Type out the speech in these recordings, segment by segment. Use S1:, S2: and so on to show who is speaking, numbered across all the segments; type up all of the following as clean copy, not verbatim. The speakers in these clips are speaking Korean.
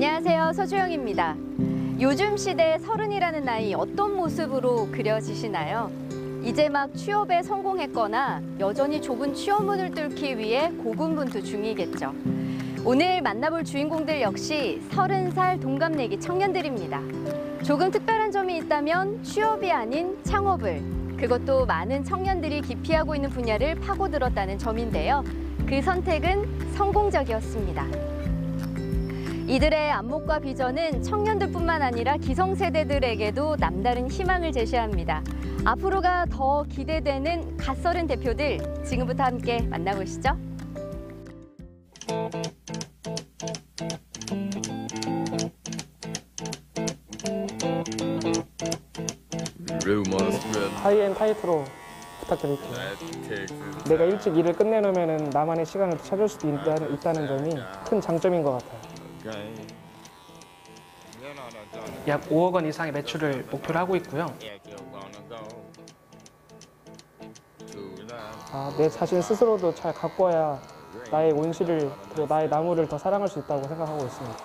S1: 안녕하세요, 서주영입니다. 요즘 시대 30이라는 나이 어떤 모습으로 그려지시나요? 이제 막 취업에 성공했거나 여전히 좁은 취업문을 뚫기 위해 고군분투 중이겠죠. 오늘 만나볼 주인공들 역시 30살 동갑내기 청년들입니다. 조금 특별한 점이 있다면 취업이 아닌 창업을, 그것도 많은 청년들이 기피하고 있는 분야를 파고들었다는 점인데요. 그 선택은 성공적이었습니다. 이들의 안목과 비전은 청년들뿐만 아니라 기성세대들에게도 남다른 희망을 제시합니다. 앞으로가 더 기대되는 갓서른 대표들, 지금부터 함께 만나보시죠.
S2: 하이엔 타이트로 부탁드릴게요. 내가 일찍 일을 끝내놓으면 나만의 시간을 찾을 수도 있다는 점이 큰 장점인 것 같아요. 약 5억 원 이상의 매출을 목표로 하고 있고요. 내 자신 스스로도 잘 가꿔야 나의 온실을, 그리고 나의 나무를 더 사랑할 수 있다고 생각하고 있습니다.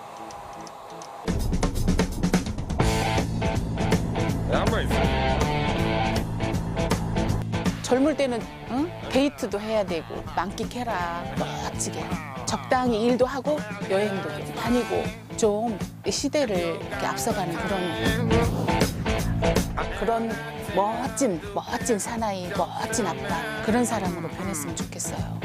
S3: 젊을 때는 데이트도 해야 되고 만끽해라, 멋지게 적당히 일도 하고 여행도 다니고 좀 시대를 이렇게 앞서가는 그런 멋진 사나이, 멋진 아빠, 그런 사람으로 변했으면 좋겠어요.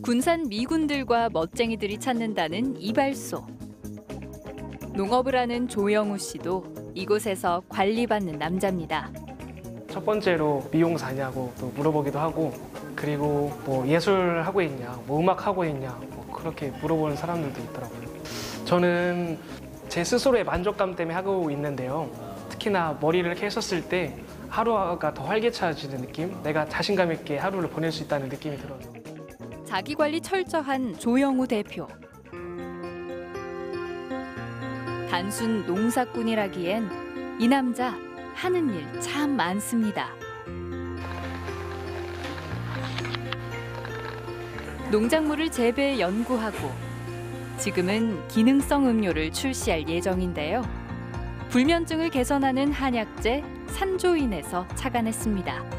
S1: 군산 미군들과 멋쟁이들이 찾는다는 이발소. 농업을 하는 조영우 씨도 이곳에서 관리받는 남자입니다.
S2: 첫 번째로 미용사냐고 또 물어보기도 하고, 그리고 뭐 예술 하고 있냐, 뭐 음악 하고 있냐, 뭐 그렇게 물어보는 사람들도 있더라고요. 저는 제 스스로의 만족감 때문에 하고 있는데요. 특히나 머리를 이렇게 했었을 때 하루가 더 활기차지는 느낌? 내가 자신감 있게 하루를 보낼 수 있다는 느낌이 들어요.
S1: 자기관리 철저한 조영우 대표. 단순 농사꾼이라기엔 이 남자 하는 일 참 많습니다. 농작물을 재배 연구하고 지금은 기능성 음료를 출시할 예정인데요. 불면증을 개선하는 한약재 산조인에서 착안했습니다.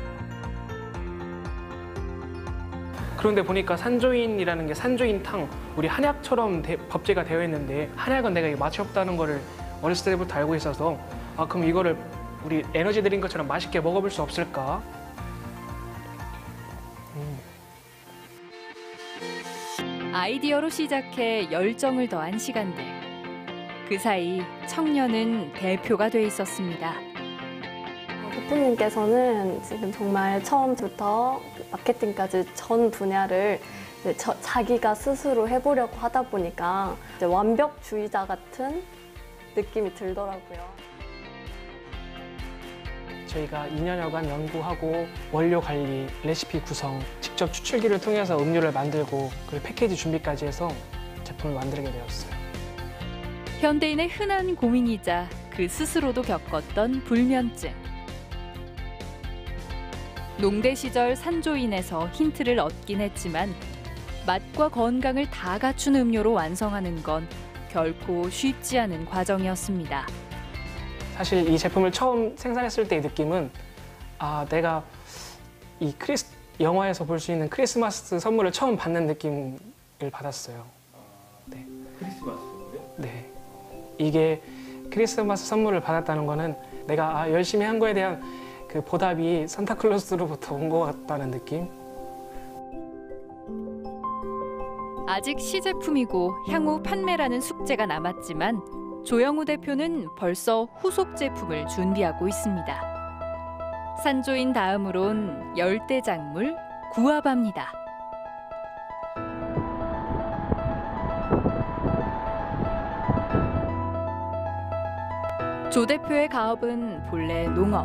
S2: 그런데 보니까 산조인이라는 게 산조인탕, 우리 한약처럼 법제가 되어 있는데 한약은 내가 맛이 없다는 거를 어렸을 때부터 알고 있어서 그럼 이거를 우리 에너지 드린 것처럼 맛있게 먹어볼 수 없을까?
S1: 아이디어로 시작해 열정을 더한 시간들. 그 사이 청년은 대표가 돼 있었습니다.
S4: 대표님께서는 지금 정말 처음부터 마케팅까지 전 분야를 자기가 스스로 해보려고 하다 보니까 이제 완벽주의자 같은 느낌이 들더라고요.
S2: 저희가 2년여간 연구하고 원료 관리, 레시피 구성, 직접 추출기를 통해서 음료를 만들고 그리고 패키지 준비까지 해서 제품을 만들게 되었어요.
S1: 현대인의 흔한 고민이자 그 스스로도 겪었던 불면증. 농대 시절 산조인에서 힌트를 얻긴 했지만 맛과 건강을 다 갖춘 음료로 완성하는 건 결코 쉽지 않은 과정이었습니다.
S2: 사실 이 제품을 처음 생산했을 때의 느낌은 내가 이 영화에서 볼 수 있는 크리스마스 선물을 처음 받는 느낌을 받았어요. 네.
S5: 크리스마스 선물이요?
S2: 네. 이게 크리스마스 선물을 받았다는 거는 내가 열심히 한 거에 대한 그 보답이 산타클로스로부터 온 것 같다는 느낌?
S1: 아직 시제품이고 향후 판매라는 숙제가 남았지만 조영우 대표는 벌써 후속 제품을 준비하고 있습니다. 산조인 다음으론 열대작물 구아바입니다. 조 대표의 가업은 본래 농업.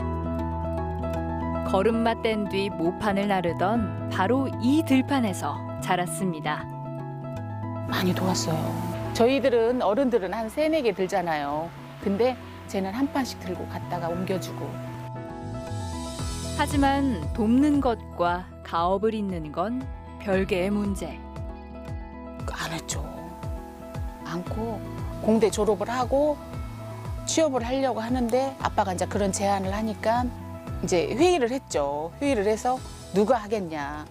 S1: 걸음마 뗀 뒤 모판을 나르던 바로 이 들판에서 자랐습니다.
S3: 많이 도왔어요. 저희들은 어른들은 한 3, 4개 들잖아요. 근데 쟤는 한 판씩 들고 갔다가 옮겨주고.
S5: 하지만 돕는 것과 가업을 잇는 건 별개의 문제.
S3: 안 했죠. 않고 공대 졸업을 하고 취업을 하려고 하는데 아빠가 이제 그런 제안을 하니까 이제 회의를 했죠. 회의를 해서 누가 하겠냐.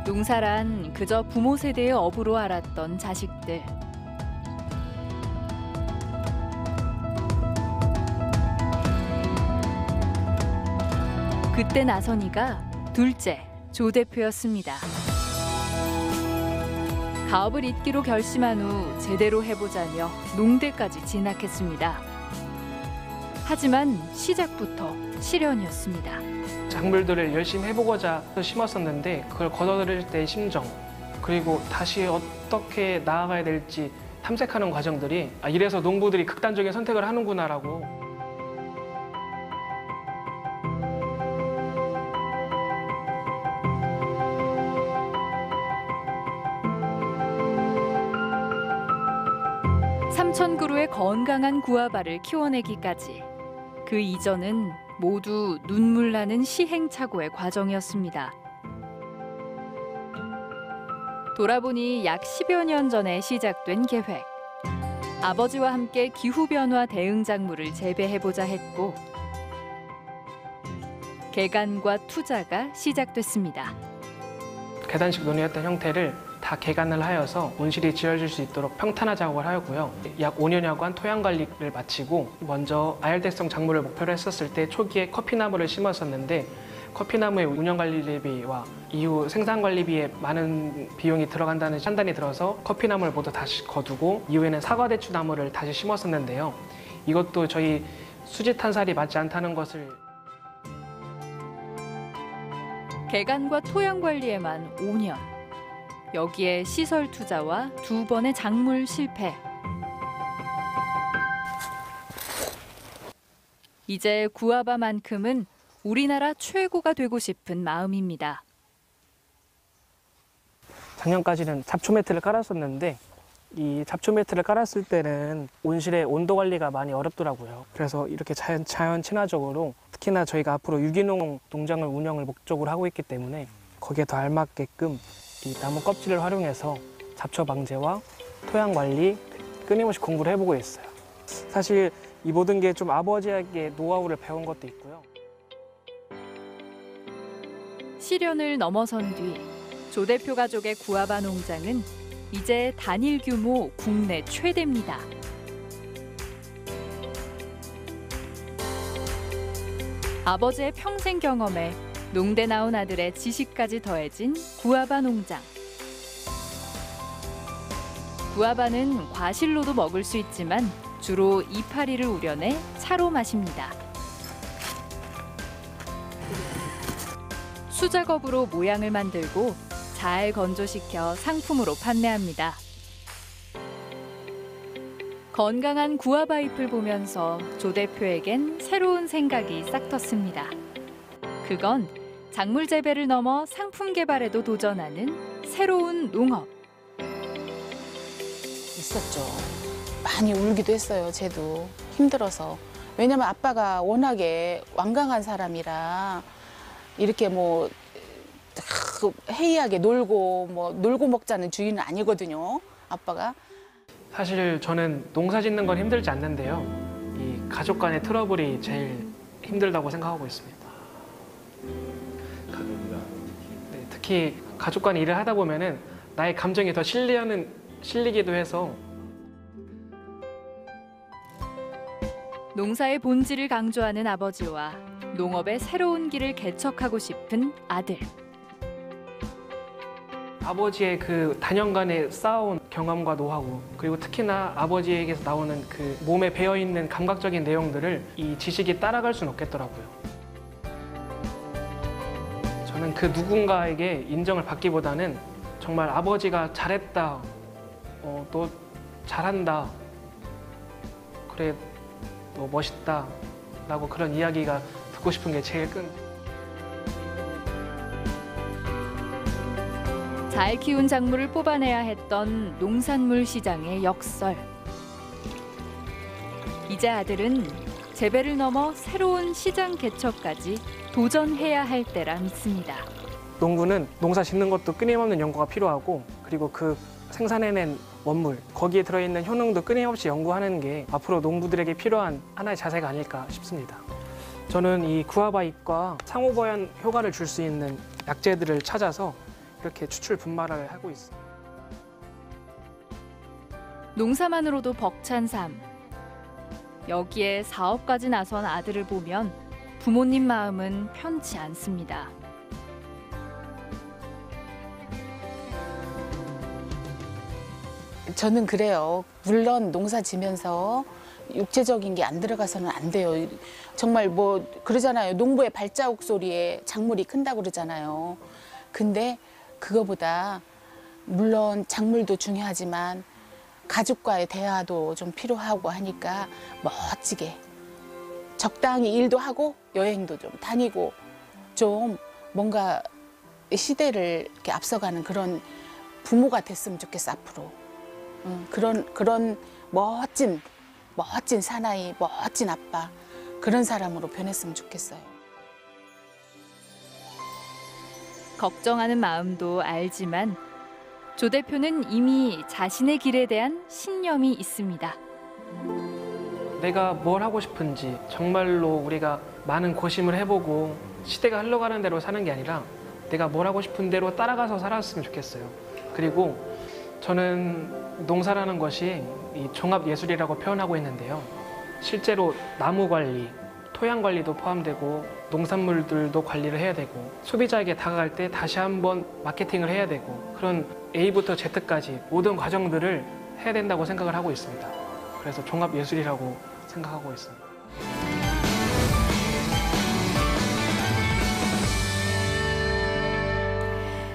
S5: 농사란 그저 부모 세대의 업으로 알았던 자식들. 그때 나선이가 둘째 조 대표였습니다. 가업을 잇기로 결심한 후 제대로 해보자며 농대까지 진학했습니다. 하지만 시작부터 시련이었습니다.
S2: 작물들을 열심히 해보고자 심었었는데 그걸 거둬들일 때의 심정, 그리고 다시 어떻게 나아가야 될지 탐색하는 과정들이 이래서 농부들이 극단적인 선택을 하는구나라고.
S5: 삼천그루의 건강한 구아바를 키워내기까지 그 이전은 모두 눈물 나는 시행착오의 과정이었습니다. 돌아보니 약 10여 년 전에 시작된 계획. 아버지와 함께 기후변화 대응 작물을 재배해보자 했고 개간과 투자가 시작됐습니다.
S2: 계단식 논이었던 형태를 다 개간을 하여서 온실이 지어질 수 있도록 평탄화 작업을 하였고요. 약 5년여간 토양 관리를 마치고 먼저 아열대성 작물을 목표로 했었을 때 초기에 커피나무를 심었었는데 커피나무의 운영 관리비와 이후 생산 관리비에 많은 비용이 들어간다는 판단이 들어서 커피나무를 모두 다시 거두고 이후에는 사과대추 나무를 다시 심었었는데요. 이것도 저희 수지탄살이 맞지 않다는 것을
S5: 개간과 토양 관리에만 5년. 여기에 시설 투자와 2번의 작물 실패. 이제 구아바만큼은 우리나라 최고가 되고 싶은 마음입니다.
S2: 작년까지는 잡초 매트를 깔았었는데 이 잡초 매트를 깔았을 때는 온실의 온도 관리가 많이 어렵더라고요. 그래서 이렇게 자연 친화적으로 특히나 저희가 앞으로 유기농 농장을 운영을 목적으로 하고 있기 때문에 거기에 더 알맞게끔 이 나무 껍질을 활용해서 잡초 방제와 토양 관리 끊임없이 공부를 해보고 있어요. 사실 이 모든 게 좀 아버지에게 노하우를 배운 것도 있고요.
S5: 시련을 넘어선 뒤 조 대표 가족의 구아바 농장은 이제 단일 규모 국내 최대입니다. 아버지의 평생 경험에 농대 나온 아들의 지식까지 더해진 구아바 농장. 구아바는 과실로도 먹을 수 있지만 주로 이파리를 우려내 차로 마십니다. 수작업으로 모양을 만들고 잘 건조시켜 상품으로 판매합니다. 건강한 구아바 잎을 보면서 조 대표에겐 새로운 생각이 싹 텄습니다. 그건 작물 재배를 넘어 상품 개발에도 도전하는 새로운 농업.
S3: 있었죠. 많이 울기도 했어요. 쟤도 힘들어서. 왜냐면 아빠가 워낙에 완강한 사람이라 이렇게 뭐 해이하게 놀고 먹자는 주인은 아니거든요. 아빠가.
S2: 사실 저는 농사 짓는 건 힘들지 않는데요. 이 가족 간의 트러블이 제일 힘들다고 생각하고 있습니다. 네, 특히 가족 간 일을 하다 보면은 나의 감정이 더 실리기도 해서
S5: 농사의 본질을 강조하는 아버지와 농업의 새로운 길을 개척하고 싶은 아들.
S2: 아버지의 그 단연간에 쌓아온 경험과 노하우, 그리고 특히나 아버지에게서 나오는 그 몸에 배어있는 감각적인 내용들을 이 지식이 따라갈 수는 없겠더라고요. 저는 그 누군가에게 인정을 받기보다는 정말 아버지가 잘했다, 너 잘한다, 그래, 너 멋있다 라고 그런 이야기가 듣고 싶은 게 제일 큰.
S5: 잘 키운 작물을 뽑아내야 했던 농산물 시장의 역설. 이제 아들은 재배를 넘어 새로운 시장 개척까지 도전해야 할 때라 믿습니다.
S2: 농구는 농사 짓는 것도 끊임없는 연구가 필요하고 그리고 그 생산해낸 원물, 거기에 들어있는 효능도 끊임없이 연구하는 게 앞으로 농부들에게 필요한 하나의 자세가 아닐까 싶습니다. 저는 이 구아바입과 상호보완 효과를 줄 수 있는 약재들을 찾아서 이렇게 추출 분말을 하고 있습니다.
S5: 농사만으로도 벅찬 삶. 여기에 사업까지 나선 아들을 보면 부모님 마음은 편치 않습니다.
S3: 저는 그래요. 물론 농사 지면서 육체적인 게 안 들어가서는 안 돼요. 정말 뭐 그러잖아요. 농부의 발자국 소리에 작물이 큰다고 그러잖아요. 근데 그거보다 물론 작물도 중요하지만 가족과의 대화도 좀 필요하고 하니까 멋지게 적당히 일도 하고 여행도 좀 다니고 좀 뭔가 시대를 이렇게 앞서가는 그런 부모가 됐으면 좋겠어 앞으로. 그런 멋진 사나이, 멋진 아빠 그런 사람으로 변했으면 좋겠어요.
S5: 걱정하는 마음도 알지만 조 대표는 이미 자신의 길에 대한 신념이 있습니다.
S2: 내가 뭘 하고 싶은지 정말로 우리가 많은 고심을 해보고 시대가 흘러가는 대로 사는 게 아니라 내가 뭘 하고 싶은 대로 따라가서 살았으면 좋겠어요. 그리고 저는 농사라는 것이 이 종합예술이라고 표현하고 있는데요. 실제로 나무 관리, 토양 관리도 포함되고 농산물들도 관리를 해야 되고 소비자에게 다가갈 때 다시 한번 마케팅을 해야 되고 그런 A부터 Z까지 모든 과정들을 해야 된다고 생각을 하고 있습니다. 그래서 종합예술이라고 생각하고 있습니다.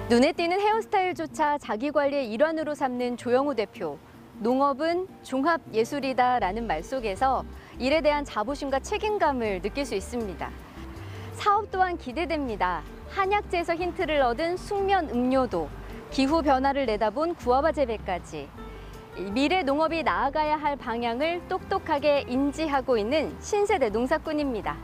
S1: 눈에 띄는 헤어스타일조차 자기 관리의 일환으로 삼는 조영우 대표. 농업은 종합예술이다라는 말 속에서 일에 대한 자부심과 책임감을 느낄 수 있습니다. 사업 또한 기대됩니다. 한약재에서 힌트를 얻은 숙면 음료도, 기후 변화를 내다본 구아바 재배까지 미래 농업이 나아가야 할 방향을 똑똑하게 인지하고 있는 신세대 농사꾼입니다.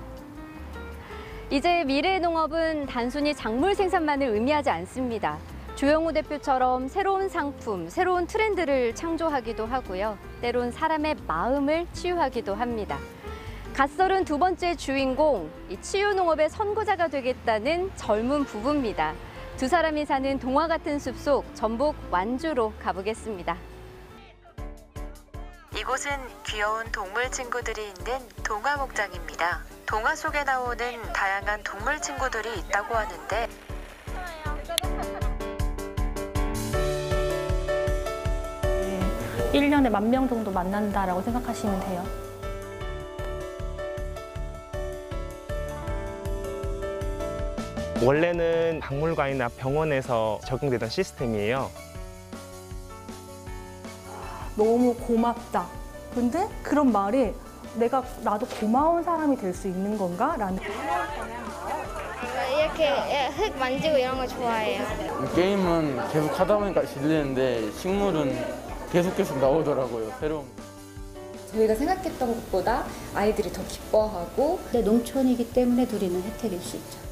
S1: 이제 미래 농업은 단순히 작물 생산만을 의미하지 않습니다. 조영우 대표처럼 새로운 상품, 새로운 트렌드를 창조하기도 하고요. 때론 사람의 마음을 치유하기도 합니다. 갓설은 두 번째 주인공, 이 치유농업의 선구자가 되겠다는 젊은 부부입니다. 두 사람이 사는 동화 같은 숲속 전북 완주로 가보겠습니다.
S6: 이곳은 귀여운 동물 친구들이 있는 동화 목장입니다. 동화 속에 나오는 다양한 동물 친구들이 있다고 하는데
S7: 1년에 10,000명 정도 만난다라고 생각하시면 돼요.
S8: 원래는 박물관이나 병원에서 적용되던 시스템이에요.
S7: 너무 고맙다. 근데 그런 말이 나도 고마운 사람이 될 수 있는 건가? 라는.
S9: 이렇게 흙 만지고 이런 거 좋아해요.
S10: 게임은 계속 하다 보니까 질리는데 식물은 계속 나오더라고요. 새로운.
S11: 저희가 생각했던 것보다 아이들이 더 기뻐하고 농촌이기 때문에 누리는 혜택일 수 있죠.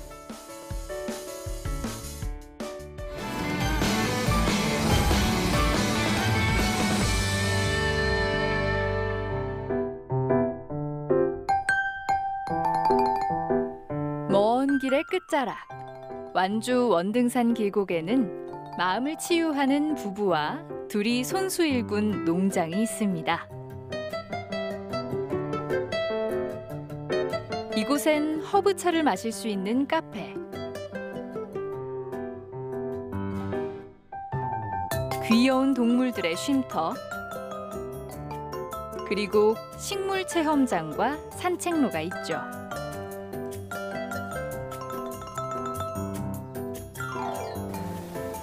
S5: 먼 길의 끝자락, 완주 원등산 계곡에는 마음을 치유하는 부부와 둘이 손수 일군 농장이 있습니다. 이곳엔 허브차를 마실 수 있는 카페, 귀여운 동물들의 쉼터, 그리고 식물 체험장과 산책로가 있죠.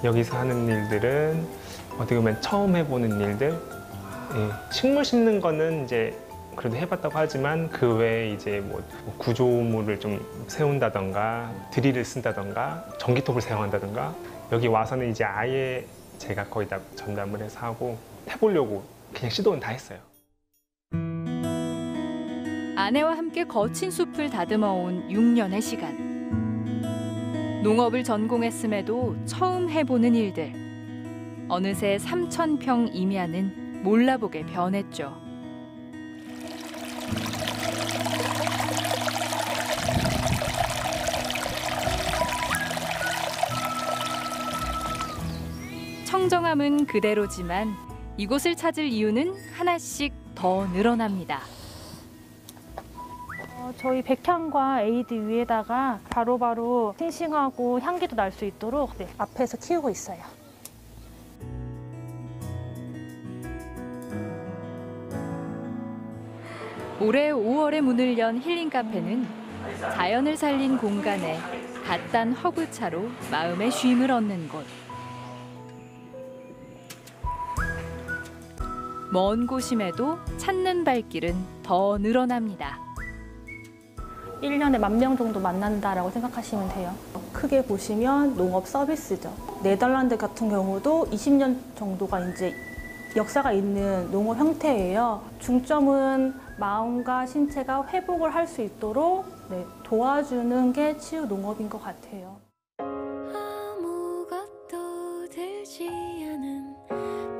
S8: 여기서 하는 일들은 어떻게 보면 처음 해보는 일들. 예, 식물 심는 거는 이제 그래도 해봤다고 하지만 그 외에 이제 뭐 구조물을 좀 세운다던가 드릴을 쓴다던가 전기톱을 사용한다던가 여기 와서는 이제 아예 제가 거의 다 전담을 해서 하고 해보려고 그냥 시도는 다 했어요.
S5: 아내와 함께 거친 숲을 다듬어온 6년의 시간. 농업을 전공했음에도 처음 해보는 일들. 어느새 3,000평 임야는 몰라보게 변했죠. 청정함은 그대로지만 이곳을 찾을 이유는 하나씩 더 늘어납니다.
S7: 저희 백향과 에이드 위에다가 바로바로 싱싱하고 향기도 날 수 있도록 앞에서 키우고 있어요.
S5: 올해 5월에 문을 연 힐링 카페는 자연을 살린 공간에 갓 단 허브차로 마음의 쉼을 얻는 곳. 먼 곳임에도 찾는 발길은 더 늘어납니다.
S7: 1년에 10,000명 정도 만난다라고 생각하시면 돼요. 크게 보시면 농업 서비스죠. 네덜란드 같은 경우도 20년 정도가 이제 역사가 있는 농업 형태예요. 중점은 마음과 신체가 회복을 할 수 있도록 도와주는 게 치유 농업인 것 같아요.
S12: 아무것도 들지 않은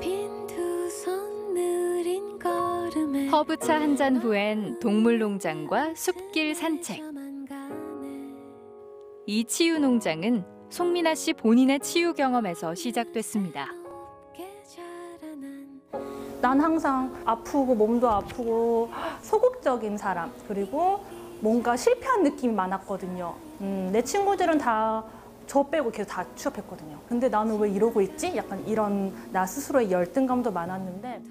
S12: 빈 두 손 느린 걸음에
S5: 허브차 한 잔 후엔 동물농장과 숲길 산책. 이 치유 농장은 송민아 씨 본인의 치유 경험에서 시작됐습니다.
S7: 난 항상 아프고 몸도 아프고 소극적인 사람, 그리고 뭔가 실패한 느낌이 많았거든요. 내 친구들은 다 저 빼고 계속 다 취업했거든요. 근데 나는 왜 이러고 있지? 약간 이런 나 스스로의 열등감도 많았는데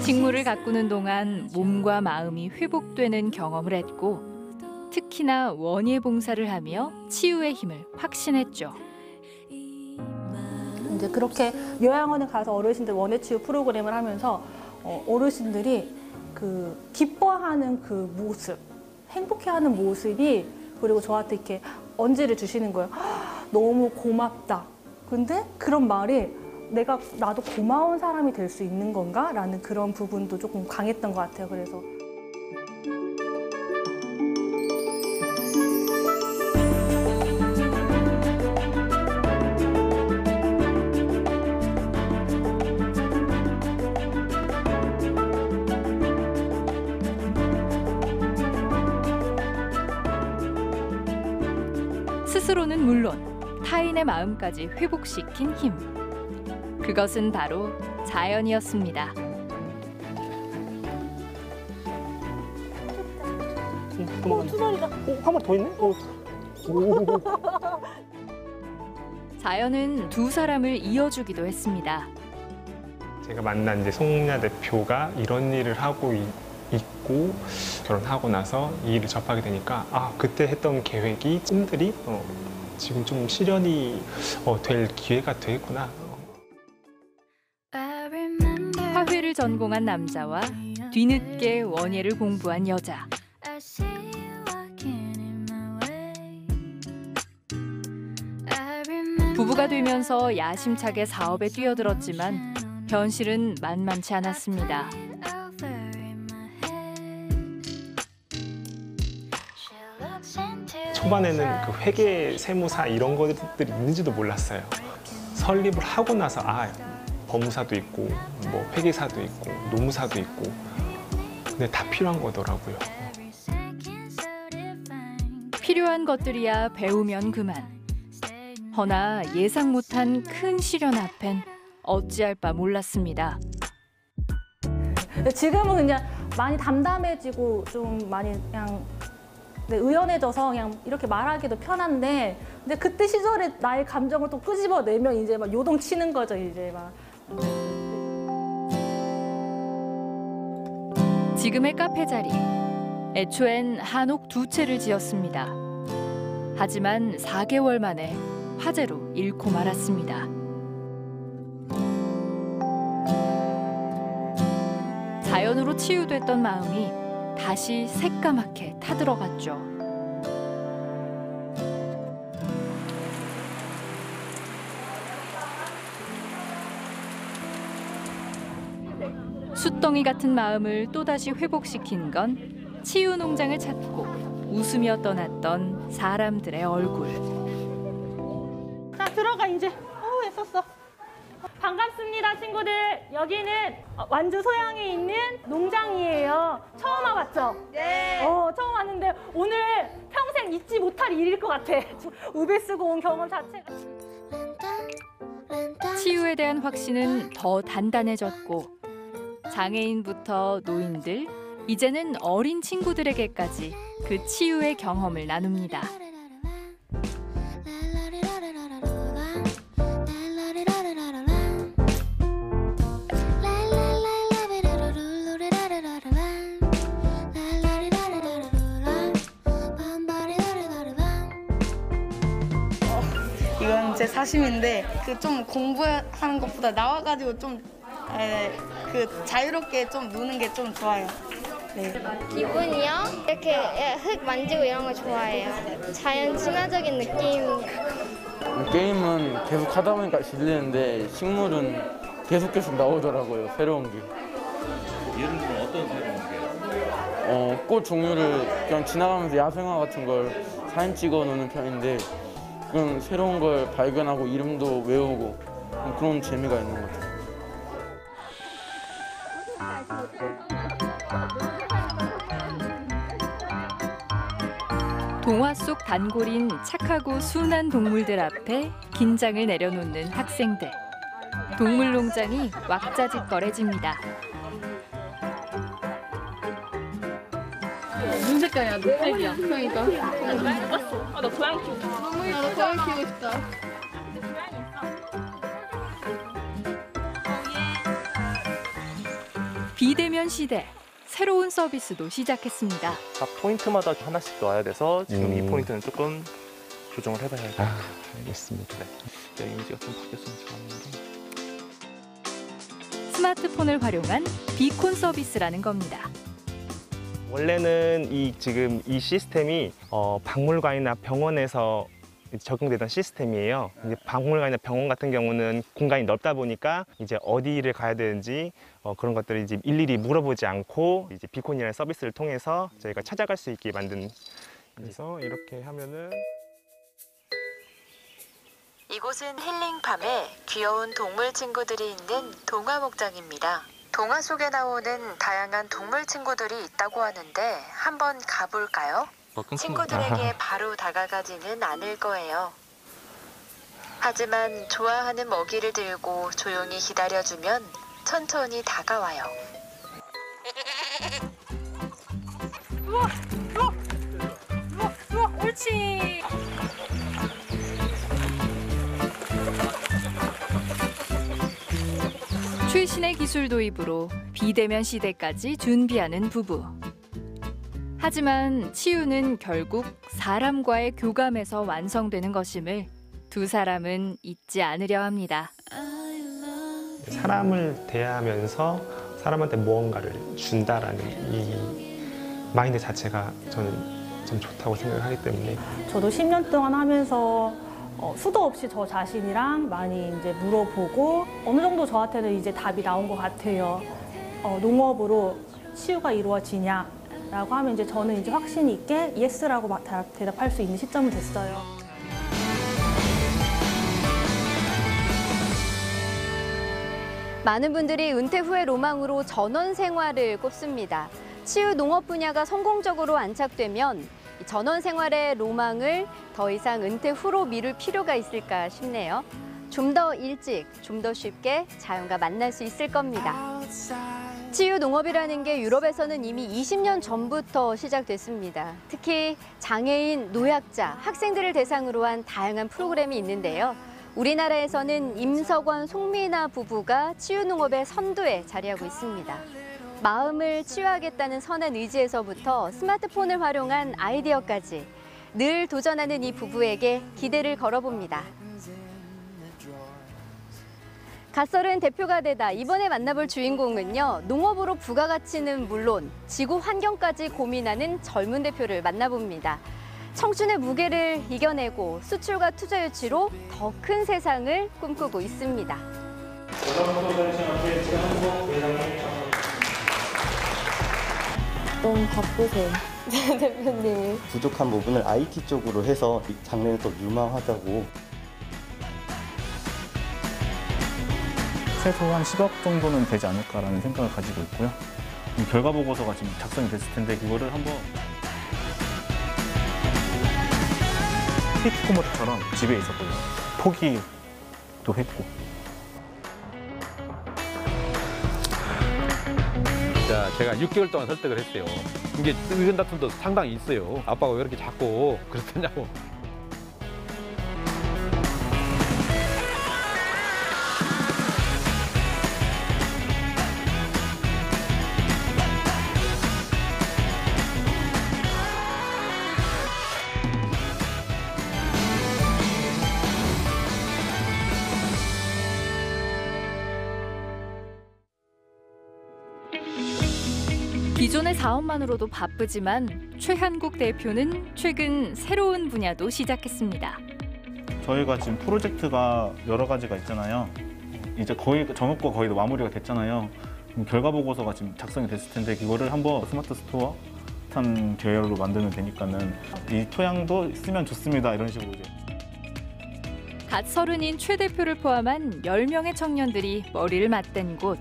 S5: 직무를 가꾸는 동안 몸과 마음이 회복되는 경험을 했고 특히나 원예 봉사를 하며 치유의 힘을 확신했죠.
S7: 이제 그렇게 요양원에 가서 어르신들 원예치유 프로그램을 하면서 어르신들이 그 기뻐하는 그 모습, 행복해하는 모습이, 그리고 저한테 이렇게 언지를 주시는 거예요. 너무 고맙다. 근데 그런 말이 나도 고마운 사람이 될 수 있는 건가? 라는 그런 부분도 조금 강했던 것 같아요. 그래서.
S5: 스스로는 물론 타인의 마음까지 회복시킨 힘. 그것은 바로 자연이었습니다.
S2: 두 마리다. 한 마리 더 있네?
S5: 자연은 두 사람을 이어주기도 했습니다.
S8: 제가 만난 이제 송민아 대표가 이런 일을 하고 있고 결혼하고 나서 이 일을 접하게 되니까 그때 했던 계획이 꿈들이 지금 좀 실현이 될 기회가 되겠구나.
S5: 화훼를 전공한 남자와 뒤늦게 원예를 공부한 여자. 부부가 되면서 야심차게 사업에 뛰어들었지만 현실은 만만치 않았습니다.
S8: 초반에는 그 회계, 세무사 이런 것들이 있는지도 몰랐어요. 설립을 하고 나서 법무사도 있고 뭐 회계사도 있고 노무사도 있고 근데 다 필요한 거더라고요.
S5: 필요한 것들이야 배우면 그만. 허나 예상 못한 큰 시련 앞엔 어찌할 바 몰랐습니다.
S7: 지금은 그냥 많이 담담해지고 좀 많이 그냥 의연해져서 그냥 이렇게 말하기도 편한데, 근데 그때 시절에 나의 감정을 또 끄집어내면 이제 막 요동치는 거죠, 이제 막.
S5: 지금의 카페 자리. 애초엔 한옥 2채를 지었습니다. 하지만 4개월 만에 화재로 잃고 말았습니다. 자연으로 치유됐던 마음이 다시 새까맣게 타들어갔죠. 숫덩이 같은 마음을 또다시 회복시킨 건 치유 농장을 찾고 웃으며 떠났던 사람들의 얼굴.
S7: 자, 들어가 이제. 애썼어. 반갑습니다, 친구들. 여기는 완주 소양에 있는 농장이에요. 처음 와봤죠? 네. 처음 왔는데 오늘 평생 잊지 못할 일일 것 같아. 우비 쓰고 온 경험 자체가.
S5: 치유에 대한 확신은 더 단단해졌고 장애인부터 노인들, 이제는 어린 친구들에게까지 그 치유의 경험을 나눕니다.
S13: 이건 제 사심인데 좀 공부하는 것보다 나와가지고 좀 자유롭게 좀 노는 게 좀 좋아요. 네.
S9: 기분이요? 이렇게 흙 만지고 이런 거 좋아해요. 자연 친화적인 느낌.
S10: 게임은 계속 하다 보니까 질리는데 식물은 계속 나오더라고요. 새로운 게.
S14: 예를 들면 어떤 새로운 게?
S10: 꽃 종류를 그냥 지나가면서 야생화 같은 걸 사진 찍어 놓는 편인데 그런 새로운 걸 발견하고 이름도 외우고 그런 재미가 있는 것 같아요.
S5: 동화 속 단골인 착하고 순한 동물들 앞에 긴장을 내려놓는 학생들. 동물농장이 왁자지껄해집니다.
S15: 무슨 색깔이야? 녹색이야. 그러니까. 나 못 봤어. 나 고양이 키우고 싶다. 너무 예쁘다. 나 고양이 키우고 싶다.
S5: 비대면 시대. 새로운 서비스도 시작했습니다.
S16: 각 포인트마다 하나씩 넣어야 돼서 지금 이 포인트는 조금 조정을 해봐야 돼요.
S8: 알겠습니다.
S16: 네. 이미지가 좀 바뀌었으면 좋았는데.
S5: 스마트폰을 활용한 비콘 서비스라는 겁니다.
S16: 원래는 지금 이 시스템이 박물관이나 병원에서 적용되던 시스템이에요. 이제 박물관이나 병원 같은 경우는 공간이 넓다 보니까 이제 어디를 가야 되는지 그런 것들을 이제 일일이 물어보지 않고 이제 비콘이라는 서비스를 통해서 저희가 찾아갈 수 있게 만든.
S8: 그래서 이렇게 하면은
S6: 이곳은 힐링팜에 귀여운 동물 친구들이 있는 동화 목장입니다. 동화 속에 나오는 다양한 동물 친구들이 있다고 하는데 한번 가볼까요? 친구들에게 바로 다가가지는 않을 거예요. 하지만 좋아하는 먹이를 들고 조용히 기다려주면 천천히 다가와요.
S7: 옳지.
S5: 최신의 기술 도입으로 비대면 시대까지 준비하는 부부. 하지만 치유는 결국 사람과의 교감에서 완성되는 것임을 두 사람은 잊지 않으려 합니다.
S8: 사람을 대하면서 사람한테 무언가를 준다라는 이 마인드 자체가 저는 좀 좋다고 생각을 하기 때문에.
S7: 저도 10년 동안 하면서 수도 없이 저 자신이랑 많이 이제 물어보고 어느 정도 저한테는 이제 답이 나온 것 같아요. 농업으로 치유가 이루어지냐? 라고 하면 이제 저는 이제 확신 있게 예스라고 막 대답할 수 있는 시점이 됐어요.
S1: 많은 분들이 은퇴 후의 로망으로 전원 생활을 꼽습니다. 치유 농업 분야가 성공적으로 안착되면 전원 생활의 로망을 더 이상 은퇴 후로 미룰 필요가 있을까 싶네요. 좀 더 일찍, 좀 더 쉽게 자연과 만날 수 있을 겁니다. 치유 농업이라는 게 유럽에서는 이미 20년 전부터 시작됐습니다. 특히 장애인, 노약자, 학생들을 대상으로 한 다양한 프로그램이 있는데요. 우리나라에서는 임석원, 송미나 부부가 치유 농업의 선두에 자리하고 있습니다. 마음을 치유하겠다는 선한 의지에서부터 스마트폰을 활용한 아이디어까지 늘 도전하는 이 부부에게 기대를 걸어봅니다. 갓설은 대표가 되다 이번에 만나볼 주인공은요. 농업으로 부가가치는 물론 지구 환경까지 고민하는 젊은 대표를 만나봅니다. 청춘의 무게를 이겨내고 수출과 투자 유치로 더 큰 세상을 꿈꾸고 있습니다.
S4: 너무 바쁘세요, 대표님이.
S17: 부족한 부분을 IT 쪽으로 해서 이 장르는 더 유망하다고.
S18: 최소 한 10억 정도는 되지 않을까라는 생각을 가지고 있고요. 결과 보고서가 지금 작성이 됐을 텐데 그거를 한번 히키코모토처럼 집에 있었거든요. 포기도 했고.
S19: 자, 제가 6개월 동안 설득을 했어요. 이게 의견 다툼도 상당히 있어요. 아빠가 왜 이렇게 자꾸 그랬냐고.
S5: 기존의 사업만으로도 바쁘지만 최한국 대표는 최근 새로운 분야도 시작했습니다.
S18: 저희가 지금 프로젝트가 여러 가지가 있잖아요. 이제 거의 전업과 거의 마무리가 됐잖아요. 결과 보고서가 지금 작성이 됐을 텐데 그거를 한번 스마트 스토어 탄 계열로 만들면 되니까는 이 토양도 쓰면 좋습니다. 이런 식으로 이제.
S5: 갓 서른인 최 대표를 포함한 10명의 청년들이 머리를 맞댄 곳.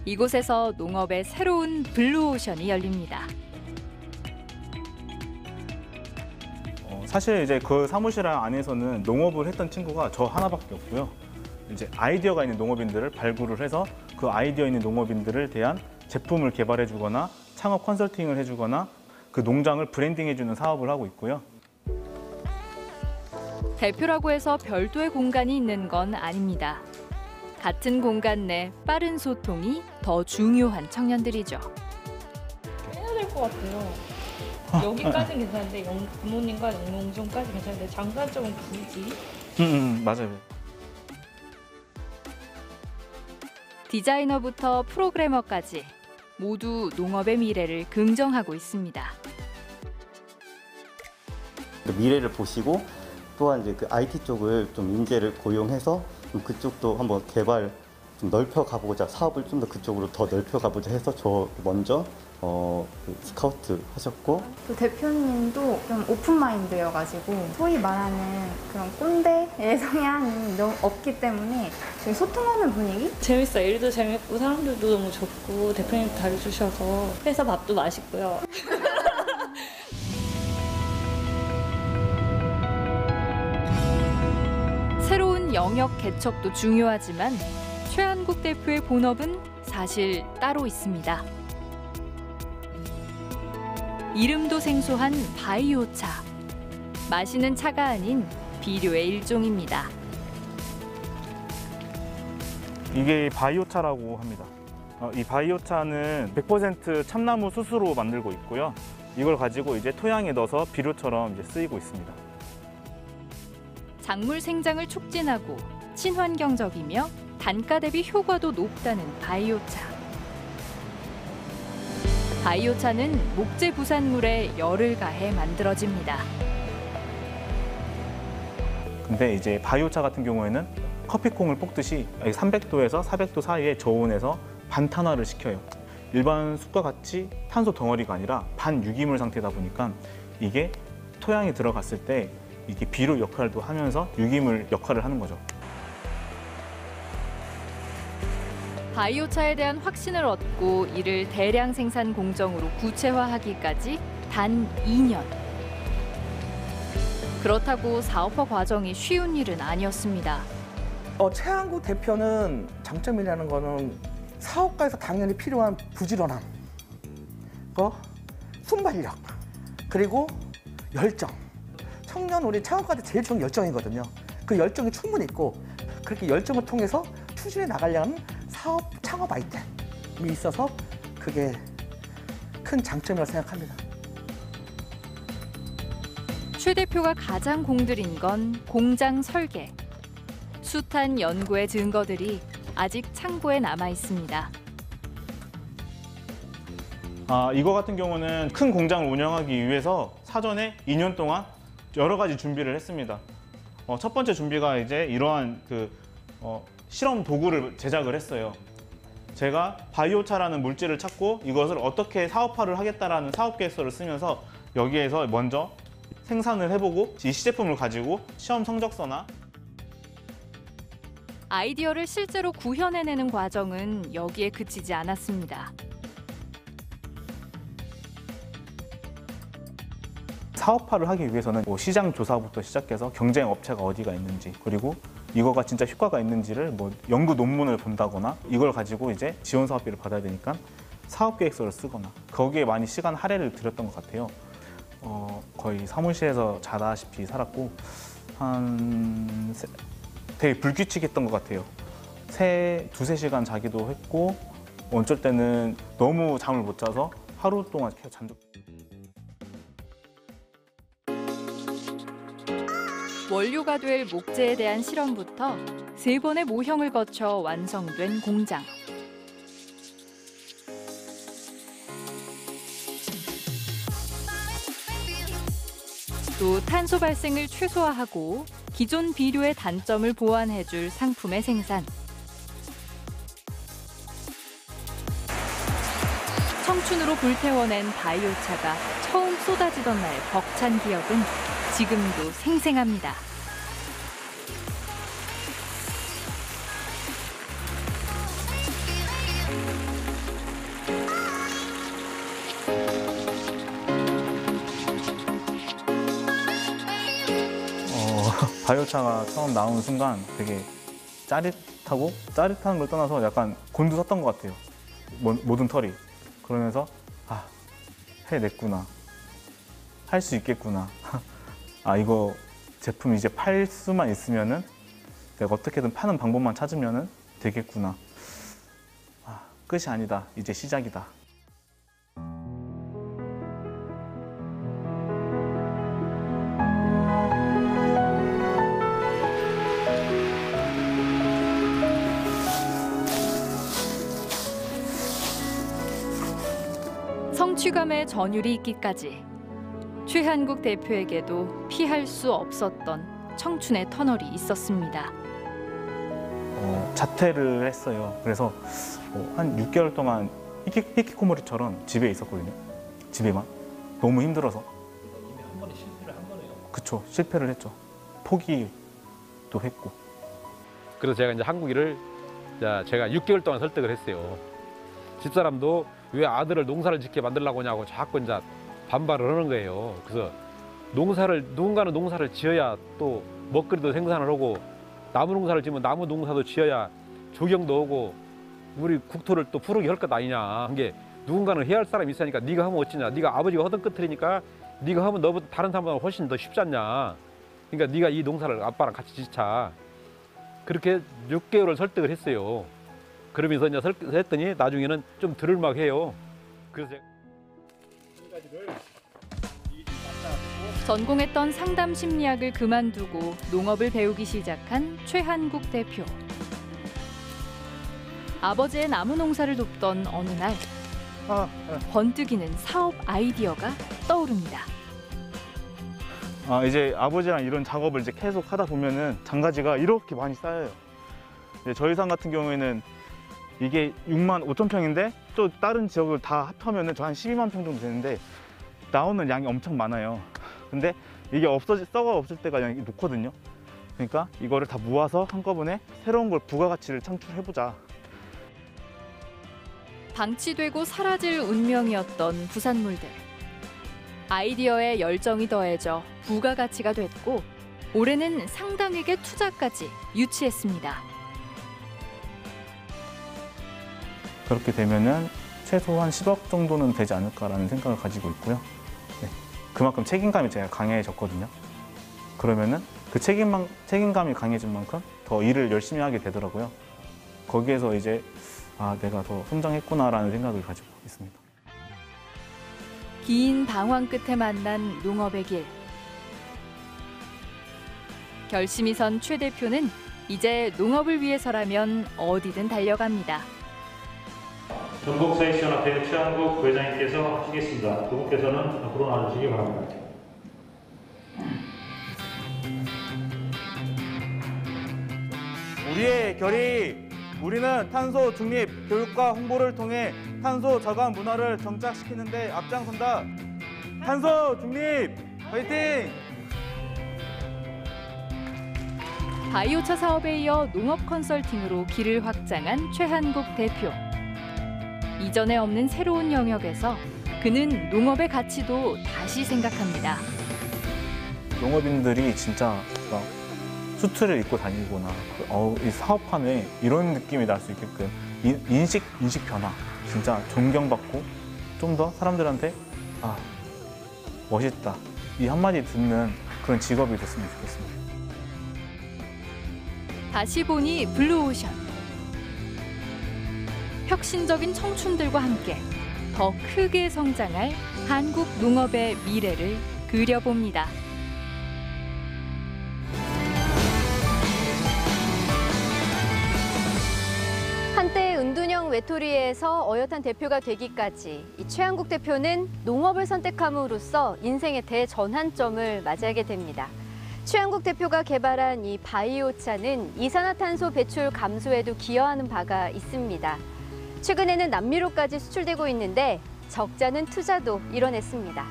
S5: 이곳에서 농업의 새로운 블루오션이 열립니다.
S18: 사실 이제 그 사무실 안에서는 농업을 했던 친구가 저 하나밖에 없고요. 이제 아이디어가 있는 농업인들을 발굴을 해서 그 아이디어 있는 농업인들을 대한 제품을 개발해주거나 창업 컨설팅을 해주거나 그 농장을 브랜딩해주는 사업을 하고 있고요.
S5: 대표라고 해서 별도의 공간이 있는 건 아닙니다. 같은 공간 내 빠른 소통이 더 중요한 청년들이죠.
S20: 해야 될 것 같아요. 여기까지는 괜찮은데 부모님과 영농종까지 괜찮은데 장단점은 굳이.
S18: 맞아요.
S5: 디자이너부터 프로그래머까지 모두 농업의 미래를 긍정하고 있습니다.
S17: 미래를 보시고 또한 이제 그 IT 쪽을 좀 인재를 고용해서 좀 그쪽도 한번 개발 좀 넓혀 가보자, 사업을 좀 더 그쪽으로 더 넓혀 가보자 해서 저 먼저 그 스카우트 하셨고.
S21: 또 대표님도 좀 오픈 마인드여가지고 소위 말하는 그런 꼰대의 성향이 너무 없기 때문에 되게 소통하는 분위기?
S20: 재밌어요. 일도 재밌고 사람들도 너무 좋고 대표님도 잘해주셔서 회사 밥도 맛있고요.
S5: 새로운 영역 개척도 중요하지만 최한국 대표의 본업은 사실 따로 있습니다. 이름도 생소한 바이오차. 마시는 차가 아닌 비료의 일종입니다.
S18: 이게 바이오차라고 합니다. 이 바이오차는 100% 참나무 수수로 만들고 있고요. 이걸 가지고 이제 토양에 넣어서 비료처럼 이제 쓰이고 있습니다.
S5: 작물 생장을 촉진하고 친환경적이며 단가 대비 효과도 높다는 바이오차. 바이오차는 목재 부산물에 열을 가해 만들어집니다.
S18: 근데 이제 바이오차 같은 경우에는 커피콩을 볶듯이 300도에서 400도 사이에 저온에서 반탄화를 시켜요. 일반 숯과 같이 탄소 덩어리가 아니라 반유기물 상태다 보니까 이게 토양에 들어갔을 때 이게 비료 역할도 하면서 유기물 역할을 하는 거죠.
S5: 바이오차에 대한 확신을 얻고 이를 대량 생산 공정으로 구체화하기까지 단 2년. 그렇다고 사업화 과정이 쉬운 일은 아니었습니다.
S22: 최한국 대표는 장점이라는 거는 사업가에서 당연히 필요한 부지런함, 순발력, 그리고 열정. 청년 우리 창업가들 제일 좋은 열정이거든요. 그 열정이 충분히 있고 그렇게 열정을 통해서 추진해 나가려는 사업 창업 아이템이 있어서 그게 큰 장점이라고 생각합니다.
S5: 최 대표가 가장 공들인 건 공장 설계. 숱한 연구의 증거들이 아직 창고에 남아 있습니다.
S18: 이거 같은 경우는 큰 공장을 운영하기 위해서 사전에 2년 동안 여러 가지 준비를 했습니다. 첫 번째 준비가 이제 이러한 실험 도구를 제작을 했어요. 제가 바이오차라는 물질을 찾고 이것을 어떻게 사업화를 하겠다라는 사업 계획서를 쓰면서 여기에서 먼저 생산을 해보고 이 시제품을 가지고 시험 성적서나
S5: 아이디어를 실제로 구현해내는 과정은 여기에 그치지 않았습니다.
S18: 사업화를 하기 위해서는 시장 조사부터 시작해서 경쟁 업체가 어디가 있는지, 그리고 이거가 진짜 효과가 있는지를 연구 논문을 본다거나 이걸 가지고 이제 지원 사업비를 받아야 되니까 사업 계획서를 쓰거나 거기에 많이 시간 할애를 들였던 것 같아요. 거의 사무실에서 자다시피 살았고 되게 불규칙했던 것 같아요. 두세 시간 자기도 했고 어쩔 때는 너무 잠을 못 자서 하루 동안 계속 잠도.
S5: 원료가 될 목재에 대한 실험부터 3번의 모형을 거쳐 완성된 공장. 또 탄소 발생을 최소화하고 기존 비료의 단점을 보완해줄 상품의 생산. 청춘으로 불태워낸 바이오차가 처음 쏟아지던 날 벅찬 기억은 지금도 생생합니다.
S18: 바이오차가 처음 나온 순간 되게 짜릿하고, 짜릿한 걸 떠나서 약간 곤두섰던 것 같아요. 모든 털이. 그러면서 해냈구나. 할 수 있겠구나. 이거 제품 이제 팔 수만 있으면은 내가 어떻게든 파는 방법만 찾으면은 되겠구나. 끝이 아니다. 이제 시작이다.
S5: 성취감의 전율이 있기까지 최한국 대표에게도 피할 수 없었던 청춘의 터널이 있었습니다.
S18: 자퇴를 했어요. 그래서 한 6개월 동안 히키코모리처럼 집에 있었거든요. 집에만. 너무 힘들어서.
S19: 한 번에 실패를 한 거네요.
S18: 그쵸. 실패를 했죠. 포기도 했고.
S19: 그래서 제가 이제 한국인을 제가 6개월 동안 설득을 했어요. 집사람도 왜 아들을 농사를 짓게 만들려고 하냐고 자꾸 이제 반발을 하는 거예요. 그래서 누군가는 농사를 지어야 또 먹거리도 생산을 하고, 나무 농사를 지으면 나무 농사도 지어야 조경도 오고 우리 국토를 또 푸르게 할 것 아니냐. 한 게 누군가는 해야 할 사람이 있으니까 네가 하면 어찌냐. 네가 아버지가 하던 끝들이니까 네가 하면 너보다 다른 사람보다 훨씬 더 쉽지 않냐. 그러니까 네가 이 농사를 아빠랑 같이 짓자. 그렇게 6개월을 설득을 했어요. 그러면서 이제 했더니 나중에는 좀 들을막해요. 그래서
S5: 전공했던 상담 심리학을 그만두고 농업을 배우기 시작한 최한국 대표. 아버지의 나무 농사를 돕던 어느 날 번뜩이는 사업 아이디어가 떠오릅니다.
S18: 이제 아버지랑 이런 작업을 이제 계속 하다 보면은 장가지가 이렇게 많이 쌓여요. 저희 산 같은 경우에는 이게 6만 5천 평인데 또 다른 지역을 다 합하면은 저 한 12만 평 정도 되는데 나오는 양이 엄청 많아요. 근데 이게 썩어 없을 때가 그냥 놓거든요. 그러니까 이거를 다 모아서 한꺼번에 새로운 걸 부가가치를 창출해보자.
S5: 방치되고 사라질 운명이었던 부산물들. 아이디어에 열정이 더해져 부가가치가 됐고 올해는 상당액의 투자까지 유치했습니다.
S18: 그렇게 되면은 최소한 10억 정도는 되지 않을까라는 생각을 가지고 있고요. 그만큼 책임감이 제가 강해졌거든요. 그러면은 그 책임감이 강해진 만큼 더 일을 열심히 하게 되더라고요. 거기에서 이제 내가 더 성장했구나라는 생각을 가지고 있습니다.
S5: 긴 방황 끝에 만난 농업의 길. 결심이 선 최 대표는 이제 농업을 위해서라면 어디든 달려갑니다.
S3: 전국사회시연합회 최한국 부회장님께서 하시겠습니다. 두 분께서는 앞으로 나와주시기 바랍니다.
S11: 우리의 결의, 우리는 탄소 중립 교육과 홍보를 통해 탄소 저감 문화를 정착시키는 데 앞장선다. 탄소 중립 화이팅!
S5: 바이오차 사업에 이어 농업 컨설팅으로 길을 확장한 최한국 대표. 이전에 없는 새로운 영역에서 그는 농업의 가치도 다시 생각합니다.
S18: 농업인들이 진짜 막 수트를 입고 다니거나 이 사업하네 이런 느낌이 날 수 있게끔 인식 변화 진짜 존경받고 좀 더 사람들한테 아 멋있다 이 한마디 듣는 그런 직업이 됐으면 좋겠습니다.
S5: 다시 보니 블루오션. 혁신적인 청춘들과 함께 더 크게 성장할 한국 농업의 미래를 그려봅니다.
S1: 한때 은둔형 외톨이에서 어엿한 대표가 되기까지 이 최한국 대표는 농업을 선택함으로써 인생의 대전환점을 맞이하게 됩니다. 최한국 대표가 개발한 이 바이오차는 이산화탄소 배출 감소에도 기여하는 바가 있습니다. 최근에는 남미로까지 수출되고 있는데 적잖은 투자도 이뤄냈습니다.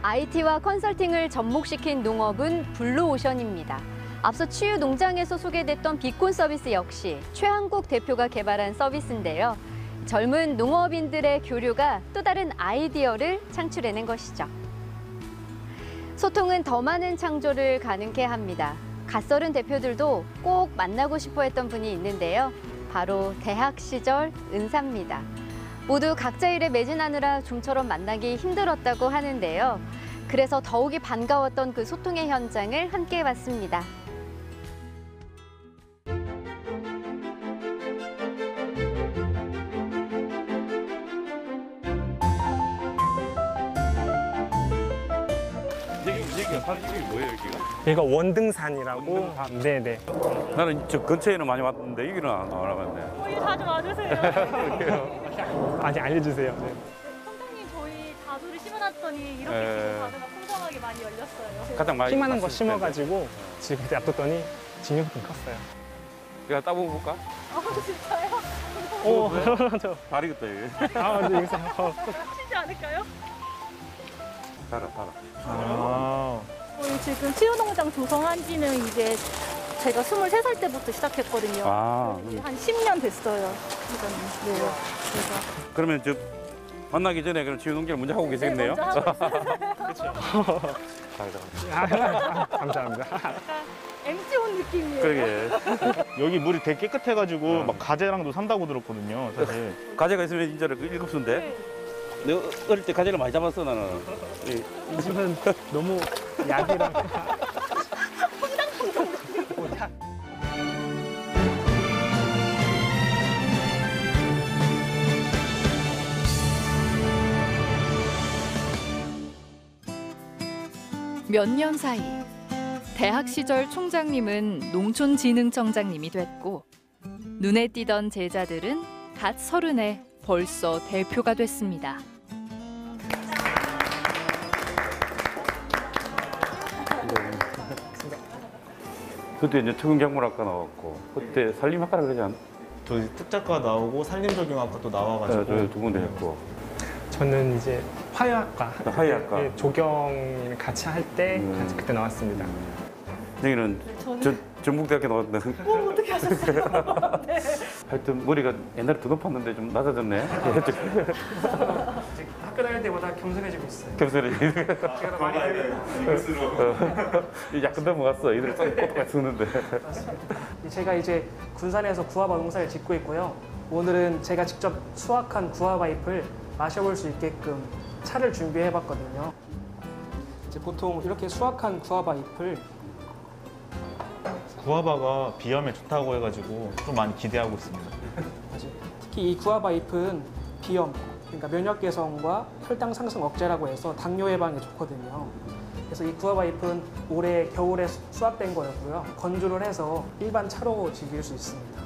S1: IT와 컨설팅을 접목시킨 농업은 블루오션입니다. 앞서 치유 농장에서 소개됐던 비콘 서비스 역시 최한국 대표가 개발한 서비스인데요. 젊은 농업인들의 교류가 또 다른 아이디어를 창출해낸 것이죠. 소통은 더 많은 창조를 가능케 합니다. 갓서른 대표들도 꼭 만나고 싶어 했던 분이 있는데요. 바로 대학 시절 은사입니다. 모두 각자 일에 매진하느라 좀처럼 만나기 힘들었다고 하는데요. 그래서 더욱이 반가웠던 그 소통의 현장을 함께 해봤습니다.
S14: 이게 뭐예요, 여기가?
S2: 여기가 원등산이라고. 네네.
S14: 나는 저 근처에는 많이 왔는데 여기는 안 와봤네.
S15: 저희 자주 와주세요.
S2: 많이 알려주세요. 네.
S15: 선장님 저희 다수를 심어놨더니 이렇게 지금 다수가 풍성하게 많이 열렸어요.
S14: 가장 많이
S2: 키만한 거 심어가지고 지금 그때 놔뒀더니 진흙이 좀 컸어요.
S14: 내가 따보볼까?
S15: 아 진짜요?
S2: 오, 저.
S14: 다리겠다 이게.
S2: 아, 근데 여기서.
S15: 쉬지 않을까요?
S14: 달아.
S15: 저희 지금 치유농장 조성한 지는 이제 제가 23살 때부터 시작했거든요. 한 10년 됐어요. 네.
S14: 그러면 저 만나기 전에 그럼 치유농장을 먼저 하고 계시겠네요?
S15: 네, 먼저 하고 있어요.
S2: 감사합니다.
S15: 약간 MT 온 느낌이에요.
S14: 그러게.
S18: 여기 물이 되게 깨끗해가지고 막 가재랑도 산다고 들었거든요. 사실.
S14: 가재가 있으면 진짜로 그 일급수인데? 내가 어릴 때 가재를 많이 잡았어 나는.
S2: 요즘은 너무 약이랑.
S5: 몇 년 사이 대학 시절 총장님은 농촌진흥청장님이 됐고 눈에 띄던 제자들은 갓 30에 벌써 대표가 됐습니다.
S14: 그때 이제 특응작물학과 나왔고 그때 산림학과라 그러지 않아?
S18: 저희 특작과 나오고 산림적용학과 또 나와가지고
S14: 저 두 군데 했고.
S2: 저는 이제 화훼학과.
S14: 화훼학과.
S2: 네, 조경 같이 할 때 같이 그때 나왔습니다.
S14: 여기는 전북대학교 나왔는데.
S15: 어떻게 하셨어요? 네.
S14: 하여튼 머리가 옛날에 더 높았는데 좀 낮아졌네.
S2: 학교 다닐 때보다 겸손해지고 있어요.
S14: 겸손해지고.
S2: 제가 많이
S14: 약간 넘어갔어. 이들 꼬똑같이 쓰는데.
S2: 제가 이제 군산에서 구아바 농사를 짓고 있고요. 오늘은 제가 직접 수확한 구아바 잎을 마셔볼 수 있게끔 차를 준비해봤거든요. 이제 보통 이렇게 수확한 구아바 잎을
S18: 구아바가 비염에 좋다고 해가지고 좀 많이 기대하고 있습니다.
S2: 특히 이 구아바 잎은 비염, 그러니까 면역 개선과 혈당 상승 억제라고 해서 당뇨 예방에 좋거든요. 그래서 이 구아바 잎은 올해 겨울에 수확된 거였고요. 건조를 해서 일반 차로 즐길 수 있습니다.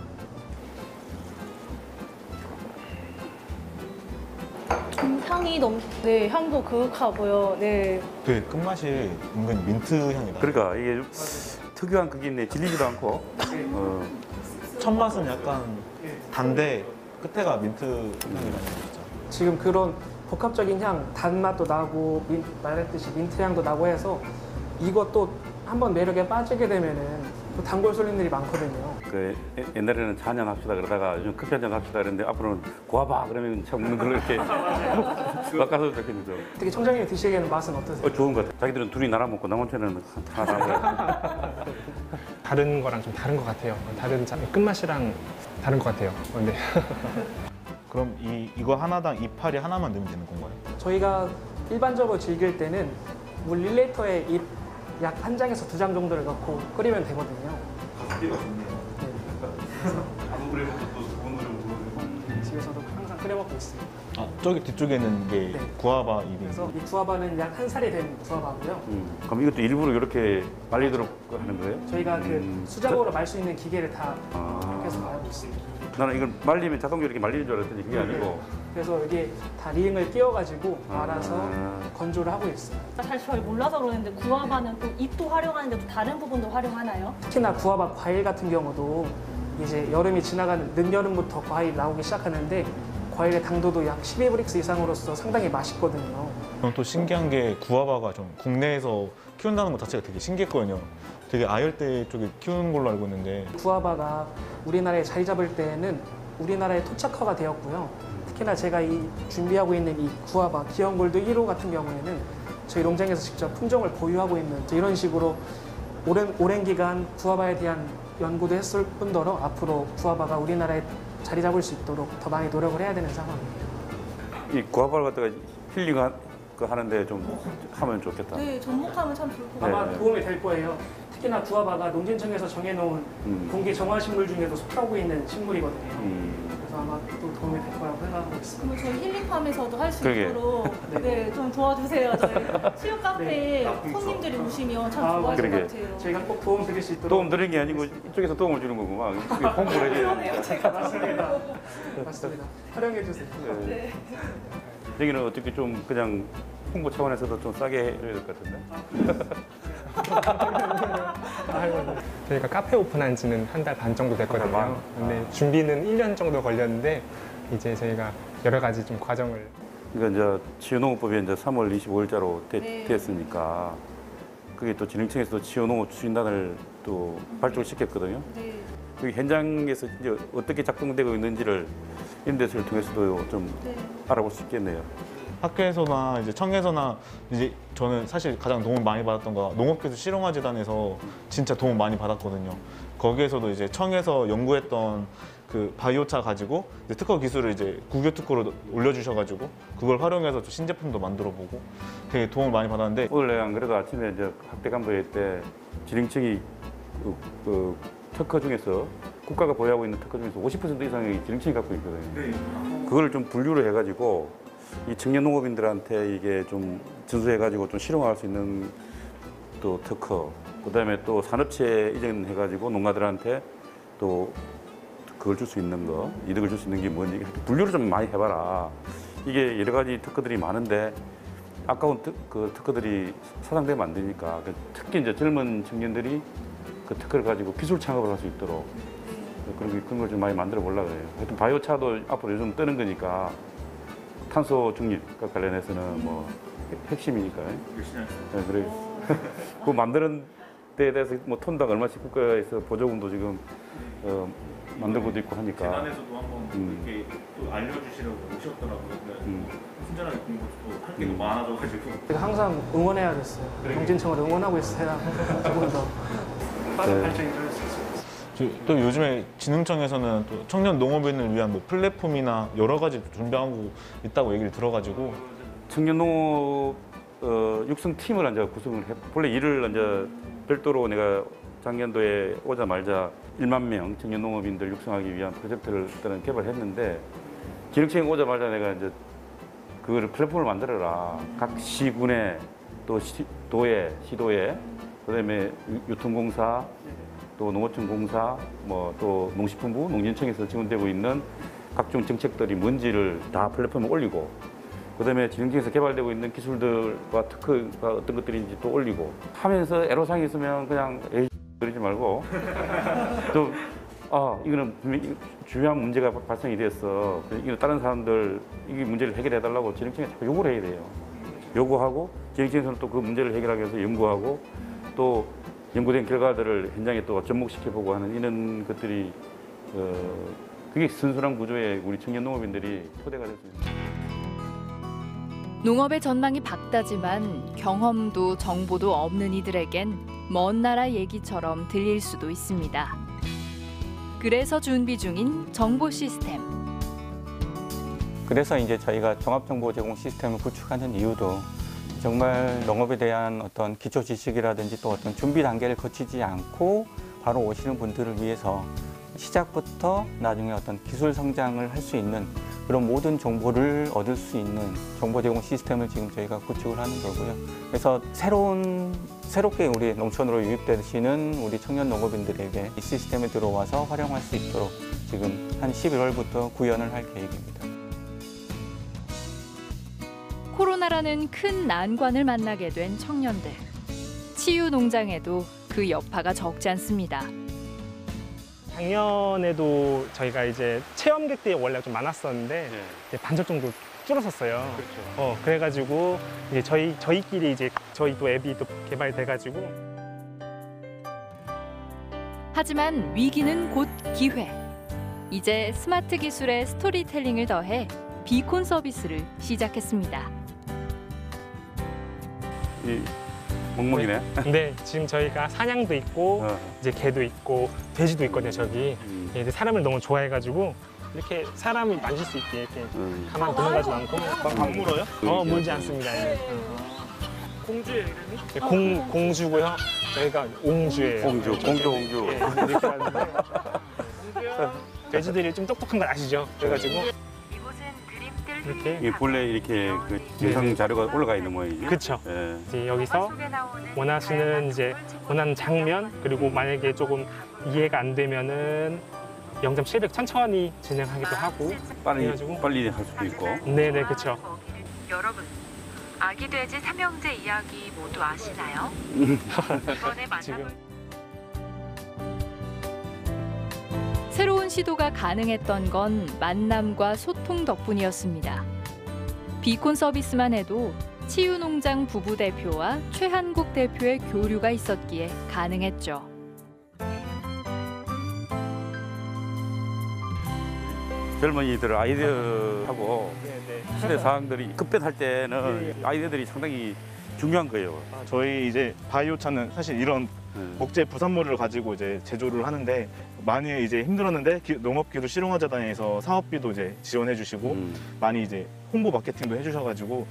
S15: 향이 너무 네 향도 그윽하고요. 네.
S18: 그 끝맛이 은근 민트 향이 나요.
S14: 그러니까 이게 특유한 그게 있네. 질리지도 않고.
S18: 첫 맛은 약간 단데 끝에가 민트 향이 나는 거죠.
S2: 지금 그런 복합적인 향, 단맛도 나고 말했듯이 민트 향도 나고 해서 이것도 한번 매력에 빠지게 되면은 또 단골 손님들이 많거든요.
S14: 그 옛날에는 잔연 합시다 그러다가 요즘 커피 한잔 합시다 그랬는데 앞으로는 구아바 그러면 참 먹는 걸로 이렇게 바꿔서 좋겠는데.
S2: 특히 청장님이 드시기에는 맛은 어떠세요?
S14: 좋은 것 같아요. 자기들은 둘이 나눠 먹고 나머지는 하나 나눠.
S8: 다른 거랑 좀 다른 것 같아요. 다른 끝맛이랑 다른 것 같아요. 근데
S18: 그럼 이거 하나당 이파리 하나만 넣으면 되는 건가요?
S2: 저희가 일반적으로 즐길 때는 물 1리터에 잎 약 한 장에서 2장 정도를 넣고 끓이면 되거든요.
S11: 가습기가 좋네요. 아무래도 또 좋은 노래 부르고
S2: 집에서도 항상 끓여 먹고 있습니다.
S18: 아, 저기 뒤쪽에는 이게 구아바 잎이.
S2: 그래서 이 구아바는 약 1살이 된 구아바고요.
S14: 그럼 이것도 일부러 이렇게 말리도록 하는 거예요?
S2: 저희가 그 수작업으로 말 수 있는 기계를 다 그렇게 해서 말고 있습니다.
S14: 나는 이걸 말리면 자동으로 이렇게 말리는 줄 알았더니 그게 아니고.
S2: 그래서 여기 다 리응을 끼워가지고 말아서 건조를 하고 있어요.
S15: 사실 잘 몰라서 그러는데 구아바는 또 잎도 활용하는데 또 다른 부분도 활용하나요?
S2: 특히나 구아바 과일 같은 경우도 이제 여름이 지나가는 늦여름부터 과일이 나오기 시작하는데 과일의 당도도 약 12브릭스 이상으로서 상당히 맛있거든요.
S18: 그럼 또 신기한 게 구아바가 좀 국내에서 키운다는 것 자체가 되게 신기했거든요. 되게 아열대 쪽에 키우는 걸로 알고 있는데
S2: 구아바가 우리나라에 자리 잡을 때는 우리나라에 토착화가 되었고요. 특히나 제가 준비하고 있는 이 구아바 기영골드 1호 같은 경우에는 저희 농장에서 직접 품종을 보유하고 있는 이런 식으로 오랜 기간 구아바에 대한 연구도 했을 뿐더러 앞으로 구아바가 우리나라에 자리 잡을 수 있도록 더 많이 노력을 해야 되는 상황입니다.
S14: 이 구아바를 갖다가 힐링하는데 좀 하면 좋겠다.
S15: 네, 접목하면 참 좋을 것 같아요.
S2: 아마 도움이 될 거예요. 특히나 구아바가 농진청에서 정해놓은 공기 정화 식물 중에도 속하고 있는 식물이거든요. 그래서 아마 또 도움이 될 거라고 생각하고 있습니다.
S15: 그럼 저희 힐링팜에서도 할 수
S14: 그러게.
S15: 있도록 네, 좀 도와주세요. 저희 치유 카페에 손님들이 오시면 참 좋아하실 것 같아요.
S2: 저희가 꼭 도움 드릴 수 있도록.
S14: 도움 드리는 게 아니고 이쪽에서 도움을 주는 거구만. 이쪽에 홍보를 해줘야
S15: 그러네요, 제가
S2: 맞습니다. 활용해 주세요.
S14: 네. 여기는 어떻게 좀 그냥 홍보 차원에서도 좀 싸게 해줘야 될 것 같은데.
S8: 저희가 카페 오픈한 지는 한 달 반 정도 됐거든요. 근데 준비는 1년 정도 걸렸는데 이제 저희가 여러 가지 좀 과정을.
S14: 그러니까 이제 치유농업법이 이제 3월 25일자로 됐으니까 그게 또 진흥청에서도 치유농업 추진단을 또 발족을 시켰거든요. 그 현장에서 이제 어떻게 작동되고 있는지를 이런 데서를 통해서도 좀 알아볼 수 있겠네요.
S18: 학교에서나 이제 청에서나 이제 저는 사실 가장 도움 많이 받았던 거 농업기술 실용화재단에서 진짜 도움 많이 받았거든요. 거기에서도 이제 청에서 연구했던 그 바이오차 가지고 이제 특허 기술을 이제 국유 특허로 올려주셔가지고 그걸 활용해서 또 신제품도 만들어보고 되게 도움을 많이 받았는데
S14: 오늘 안 그래도 아침에 이제 학대 간부회 때 진흥청이 그 특허 중에서 국가가 보유하고 있는 특허 중에서 50% 이상의 진흥청이 갖고 있거든요. 그걸 좀 분류를 해가지고 이 청년 농업인들한테 이게 좀 전수해가지고 좀 실용화할 수 있는 또 특허, 그다음에 또 산업체 이전해가지고 농가들한테 또 그걸 줄 수 있는 거, 이득을 줄 수 있는 게 뭔지 분류를 좀 많이 해봐라. 이게 여러 가지 특허들이 많은데 아까운 그 특허들이 사장되면 안 되니까 특히 이제 젊은 청년들이 그 특허를 가지고 기술 창업을 할 수 있도록 그런 걸 좀 많이 만들어 보려고 해요. 하여튼 바이오차도 앞으로 요즘 뜨는 거니까 탄소 중립과 관련해서는 뭐 핵심이니까. 네, 그래. 그 만드는 데에 대해서 뭐 톤당 얼마씩 국가에서 보조금도 지금 만들고도 있고 하니까.
S11: 재단에서도 한번 이렇게 또 알려주시려고 오셨더라고요. 친절하게 공부도 할 게 너무 많아져가지고.
S2: 제가 항상 응원해야겠어요. 농진청을 응원하고 있어야 조금 더 빠른 발전이 이룰 수 있어요.
S18: 또 요즘에 진흥청에서는 또 청년 농업인을 위한 뭐 플랫폼이나 여러 가지 준비하고 있다고 얘기를 들어가지고
S14: 청년 농업 육성 팀을 이제 구성을 해. 원래 이를 이제 별도로 내가 작년도에 오자마자 1만 명 청년 농업인들 육성하기 위한 프로젝트를 일단은 개발했는데 진흥청에 오자마자 내가 이제 그거를 플랫폼을 만들어라. 각 시군에 또 시도에, 그다음에 유통공사, 또 농어촌공사, 뭐 또 농식품부, 농진청에서 지원되고 있는 각종 정책들이 뭔지를 다 플랫폼에 올리고, 그다음에 지능청에서 개발되고 있는 기술들과 특허가 어떤 것들인지 또 올리고 하면서 애로사항이 있으면 그냥 에이 그러지 말고 또 이거는 분명히 중요한 문제가 발생이 됐어. 이거 다른 사람들 이 문제를 해결해달라고 지능청에 자꾸 요구를 해야 돼요. 요구하고 지능청에서는 또 그 문제를 해결하기 위해서 연구하고 또 연구된 결과들을 현장에 또 접목시켜보고 하는 이런 것들이 그게 순수한 구조에 우리 청년 농업인들이 토대가 됐습니다.
S5: 농업의 전망이 밝다지만 경험도 정보도 없는 이들에겐 먼 나라 얘기처럼 들릴 수도 있습니다. 그래서 준비 중인 정보 시스템.
S17: 그래서 이제 저희가 종합정보 제공 시스템을 구축하는 이유도 정말 농업에 대한 어떤 기초 지식이라든지 또 어떤 준비 단계를 거치지 않고 바로 오시는 분들을 위해서 시작부터 나중에 어떤 기술 성장을 할 수 있는 그런 모든 정보를 얻을 수 있는 정보 제공 시스템을 지금 저희가 구축을 하는 거고요. 그래서 새롭게 우리 농촌으로 유입되시는 우리 청년 농업인들에게 이 시스템에 들어와서 활용할 수 있도록 지금 한 11월부터 구현을 할 계획입니다.
S5: 코로나라는 큰 난관을 만나게 된 청년들. 치유 농장에도 그 여파가 적지 않습니다.
S16: 작년에도 저희가 이제 체험객들이 원래 좀 많았었는데 이제 반절 정도 줄었었어요. 그래가지고 이제 저희끼리 이제 저희 또 앱이 또 개발돼가지고.
S5: 하지만 위기는 곧 기회. 이제 스마트 기술의 스토리텔링을 더해 비콘 서비스를 시작했습니다.
S14: 이 멍멍이네.
S16: 네, 지금 저희가 사냥도 있고 이제 개도 있고 돼지도 있거든요. 저기 이제 사람을 너무 좋아해가지고 이렇게 사람이 만질 수 있게 이렇게 가만 도망가지 않고 안 물어요? 물지 않습니다.
S2: 공주의 이름이?
S16: 공주고요. 저희가 옹주예요.
S14: 공주.
S16: 예, 이렇게 하는데 돼지들이 좀 똑똑한 걸 아시죠? 그래가지고 이렇게
S14: 이게 본래 이렇게 그 영상 자료가 올라가 있는 모양이죠?
S16: 그렇죠. 이제 여기서 원하는 장면 그리고 만약에 조금 이해가 안 되면은 0.7백 천천히 진행하기도 하고
S14: 빨리 할 수도 있고.
S16: 네네 그렇죠.
S6: 여러분, 아기 돼지 삼형제 이야기 모두 아시나요? 이번에
S16: 지금
S5: 새로운 시도가 가능했던 건 만남과 소통 덕분이었습니다. 비콘 서비스만 해도 치유농장 부부 대표와 최한국 대표의 교류가 있었기에 가능했죠.
S14: 젊은이들 아이디어하고 시대 상황들이 급변할 때는 아이디어들이 상당히 중요한 거예요.
S18: 저희 이제 바이오차는 사실 이런 목재 부산물을 가지고 이제 제조를 하는데 많이 이제 힘들었는데 농업기술 실용화재단에서 사업비도 이제 지원해주시고 많이 이제 홍보 마케팅도 해주셔가지고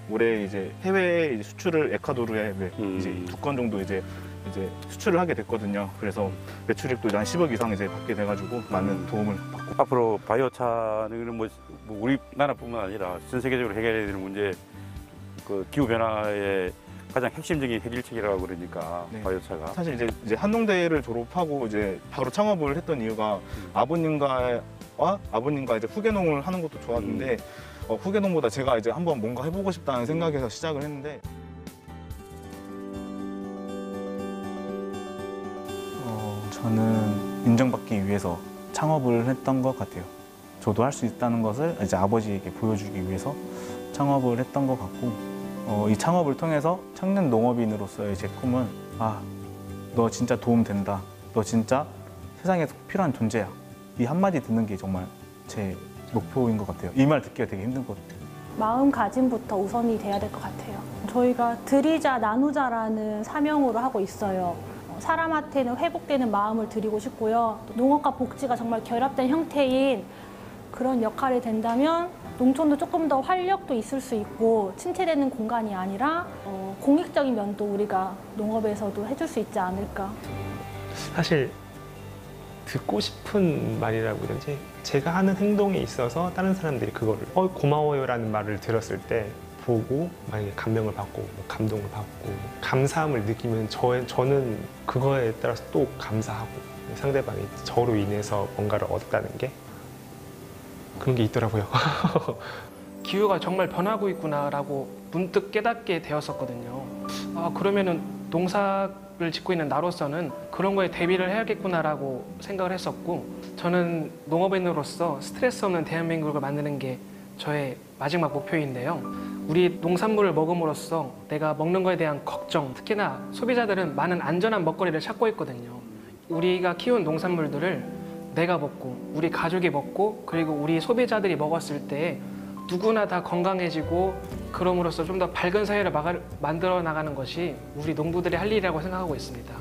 S18: 올해 이제 해외 이제 수출을 에콰도르에 이제 2건 정도 이제 수출을 하게 됐거든요. 그래서 매출액도 이제 한 10억 이상 이제 받게 돼가지고 많은 도움을 받고.
S14: 앞으로 바이오차는 뭐 우리나라뿐만 아니라 전 세계적으로 해결해야 되는 문제, 그 기후 변화의 가장 핵심적인 해결책이라고 그러니까 바이오차가.
S18: 사실 이제 한농대를 졸업하고 이제 바로 창업을 했던 이유가 아버님과 이제 후계농을 하는 것도 좋았는데 후계농보다 제가 이제 한번 뭔가 해보고 싶다는 생각에서 시작을 했는데. 저는 인정받기 위해서 창업을 했던 것 같아요. 저도 할 수 있다는 것을 이제 아버지에게 보여주기 위해서 창업을 했던 것 같고, 이 창업을 통해서 청년 농업인으로서의 제 꿈은 너 진짜 도움 된다. 너 진짜 세상에 필요한 존재야. 이 한마디 듣는 게 정말 제 목표인 것 같아요. 이 말 듣기가 되게 힘들거든요.
S7: 마음가짐부터 우선이 돼야 될 것 같아요. 저희가 드리자 나누자라는 사명으로 하고 있어요. 사람한테는 회복되는 마음을 드리고 싶고요. 농업과 복지가 정말 결합된 형태인 그런 역할이 된다면 농촌도 조금 더 활력도 있을 수 있고 침체되는 공간이 아니라 공익적인 면도 우리가 농업에서도 해줄 수 있지 않을까.
S16: 사실 듣고 싶은 말이라고 그러지 제가 하는 행동에 있어서 다른 사람들이 그거를 고마워요라는 말을 들었을 때
S8: 보고 만약에 감명을 받고 뭐 감동을 받고 감사함을 느끼면 저는 그거에 따라서 또 감사하고 상대방이 저로 인해서 뭔가를 얻었다는 게 그런 게 있더라고요.
S2: 기후가 정말 변하고 있구나라고 문득 깨닫게 되었었거든요. 그러면은 농사를 짓고 있는 나로서는 그런 거에 대비를 해야겠구나라고 생각을 했었고, 저는 농업인으로서 스트레스 없는 대한민국을 만드는 게 저의 마지막 목표인데요. 우리 농산물을 먹음으로써 내가 먹는 거에 대한 걱정, 특히나 소비자들은 많은 안전한 먹거리를 찾고 있거든요. 우리가 키운 농산물들을 내가 먹고 우리 가족이 먹고 그리고 우리 소비자들이 먹었을 때 누구나 다 건강해지고 그럼으로써 좀 더 밝은 사회를 만들어 나가는 것이 우리 농부들의 할 일이라고 생각하고 있습니다.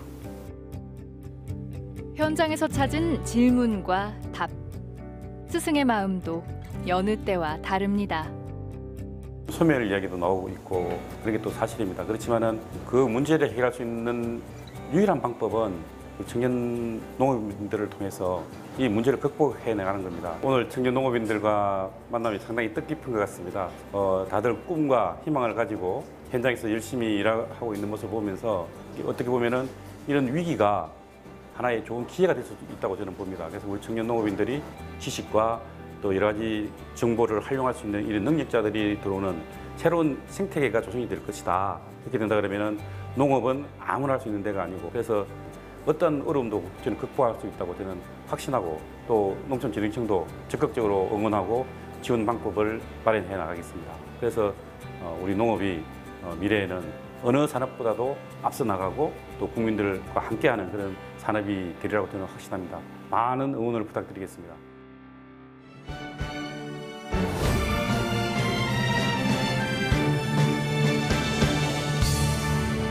S5: 현장에서 찾은 질문과 답. 스승의 마음도 여느 때와 다릅니다.
S14: 소멸 이야기도 나오고 있고 그런 게 또 사실입니다. 그렇지만은 그 문제를 해결할 수 있는 유일한 방법은 청년 농업인들을 통해서 이 문제를 극복해 나가는 겁니다. 오늘 청년 농업인들과 만남이 상당히 뜻깊은 것 같습니다. 다들 꿈과 희망을 가지고 현장에서 열심히 일하고 있는 모습을 보면서 어떻게 보면은 이런 위기가 하나의 좋은 기회가 될 수 있다고 저는 봅니다. 그래서 우리 청년 농업인들이 지식과 또 여러 가지 정보를 활용할 수 있는 이런 능력자들이 들어오는 새로운 생태계가 조성이 될 것이다. 그렇게 된다 그러면은 농업은 아무나 할 수 있는 데가 아니고, 그래서 어떤 어려움도 저는 극복할 수 있다고 저는 확신하고, 또 농촌진흥청도 적극적으로 응원하고 지원 방법을 마련해 나가겠습니다. 그래서 우리 농업이 미래에는 어느 산업보다도 앞서 나가고 또 국민들과 함께하는 그런 산업이 되리라고 저는 확신합니다. 많은 응원을 부탁드리겠습니다.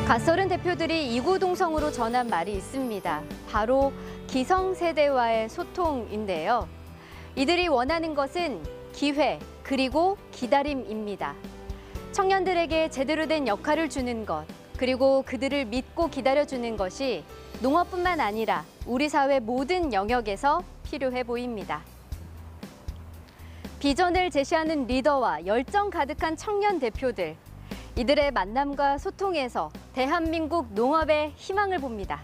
S1: 갓서른 대표들이 이구동성으로 전한 말이 있습니다. 바로 기성세대와의 소통인데요. 이들이 원하는 것은 기회 그리고 기다림입니다. 청년들에게 제대로 된 역할을 주는 것, 그리고 그들을 믿고 기다려주는 것이 농업뿐만 아니라 우리 사회 모든 영역에서 필요해 보입니다. 비전을 제시하는 리더와 열정 가득한 청년 대표들, 이들의 만남과 소통에서 대한민국 농업의 희망을 봅니다.